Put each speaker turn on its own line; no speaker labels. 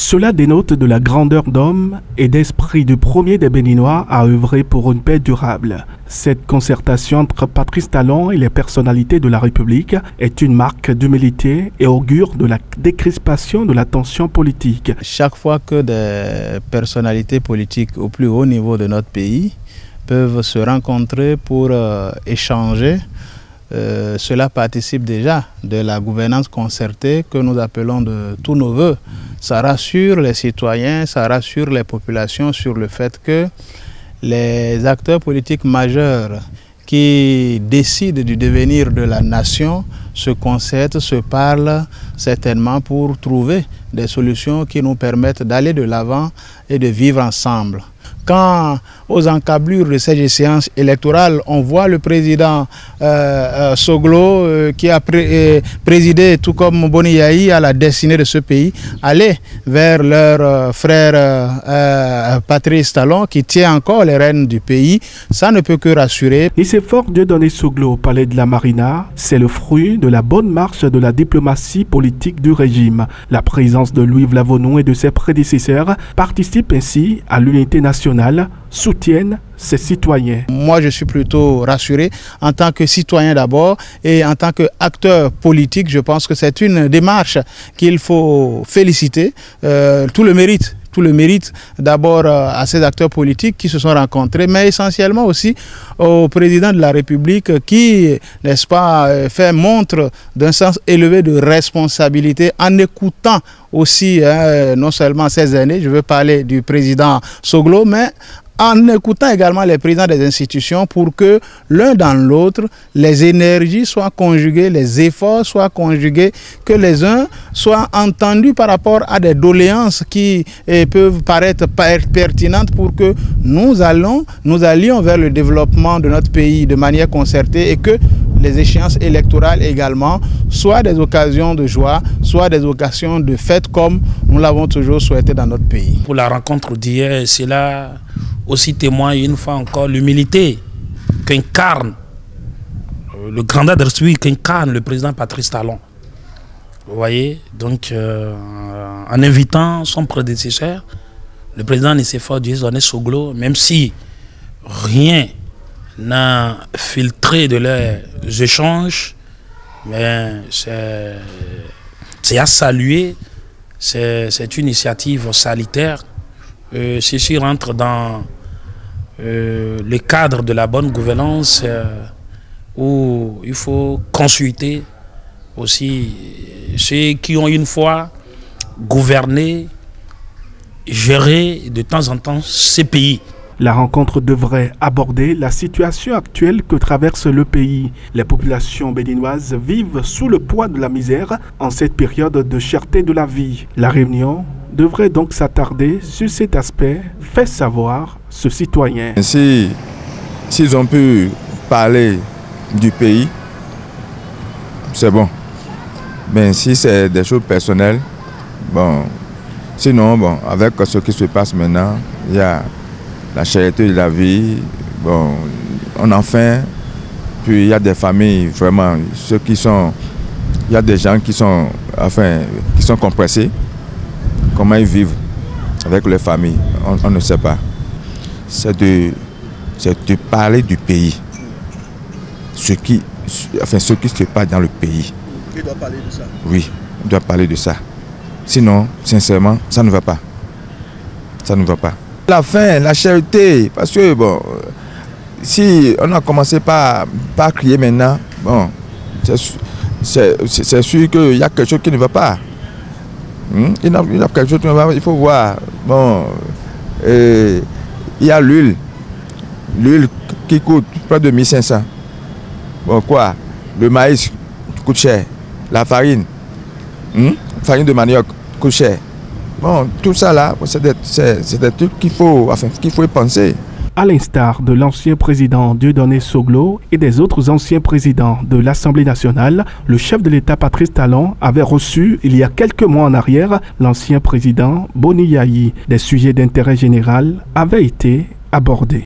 Cela dénote de la grandeur d'homme et d'esprit du premier des Béninois à œuvrer pour une paix durable. Cette concertation entre Patrice Talon et les personnalités de la République est une marque d'humilité et augure de la décrispation de la tension politique.
Chaque fois que des personnalités politiques au plus haut niveau de notre pays peuvent se rencontrer pour échanger, cela participe déjà de la gouvernance concertée que nous appelons de tous nos voeux. Ça rassure les citoyens, ça rassure les populations sur le fait que les acteurs politiques majeurs qui décident du devenir de la nation se concertent, se parlent certainement pour trouver des solutions qui nous permettent d'aller de l'avant et de vivre ensemble. Quand aux encablures de ces échéances électorales, on voit le président Soglo qui a présidé, tout comme Boni Yayi, à la destinée de ce pays, aller vers leur frère Patrice Talon qui tient encore les rênes du pays, ça ne peut que rassurer.
Et c'est fort Dieudonné Soglo au palais de la Marina, c'est le fruit de la bonne marche de la diplomatie politique du régime. La présence de Louis Vlavonou et de ses prédécesseurs participe ainsi à l'unité nationale, soutiennent ses citoyens.
Moi, je suis plutôt rassuré en tant que citoyen d'abord et en tant qu'acteur politique. Je pense que c'est une démarche qu'il faut féliciter. Tout le mérite d'abord à ces acteurs politiques qui se sont rencontrés, mais essentiellement aussi au président de la République qui, n'est-ce pas, fait montre d'un sens élevé de responsabilité en écoutant aussi non seulement ces aînés, je veux parler du président Soglo, mais en écoutant également les présidents des institutions pour que l'un dans l'autre, les énergies soient conjuguées, les efforts soient conjugués, que les uns soient entendus par rapport à des doléances qui peuvent paraître pertinentes pour que nous allions vers le développement de notre pays de manière concertée et que les échéances électorales également soient des occasions de joie, soit des occasions de fête comme nous l'avons toujours souhaité dans notre pays.
Pour la rencontre d'hier, cela aussi témoigne une fois encore l'humilité qu'incarne, le grandeur d'esprit qu'incarne le président Patrice Talon. Vous voyez, donc en invitant son prédécesseur, le président Nicéphore Dieudonné Soglo, même si rien n'a filtré de leurs échanges, mais c'est à saluer, c'est une initiative salutaire. Ceci rentre dans le cadre de la bonne gouvernance où il faut consulter aussi ceux qui ont une fois gouverné, géré de temps en temps ces pays.
La rencontre devrait aborder la situation actuelle que traverse le pays. Les populations béninoises vivent sous le poids de la misère en cette période de cherté de la vie. La réunion devrait donc s'attarder sur cet aspect, fait savoir ce citoyen.
S'ils ont pu parler du pays, c'est bon. Mais si c'est des choses personnelles, bon. Sinon, bon, avec ce qui se passe maintenant, il y a la cherté de la vie, bon, on en faim, puis il y a des familles, vraiment, il y a des gens qui sont compressés. Comment ils vivent avec les familles, on ne sait pas. C'est de parler du pays, ce qui se passe dans le pays.
Tu dois parler de ça?
Oui, on doit parler de ça. Sinon, sincèrement, ça ne va pas. Ça ne va pas. La faim, la charité, parce que bon, si on a commencé par crier maintenant, bon, c'est sûr qu'il y a quelque chose qui ne va pas. Il y a quelque chose qui ne va pas, il faut voir. Bon, il y a l'huile qui coûte près de 1500. Bon, quoi? Le maïs coûte cher. La farine, farine de manioc coûte cher. Bon, tout ça là, c'est des trucs qu'il faut y penser.
À l'instar de l'ancien président Dieudonné Soglo et des autres anciens présidents de l'Assemblée nationale, le chef de l'État Patrice Talon avait reçu il y a quelques mois en arrière l'ancien président Boni Yayi. Des sujets d'intérêt général avaient été abordés.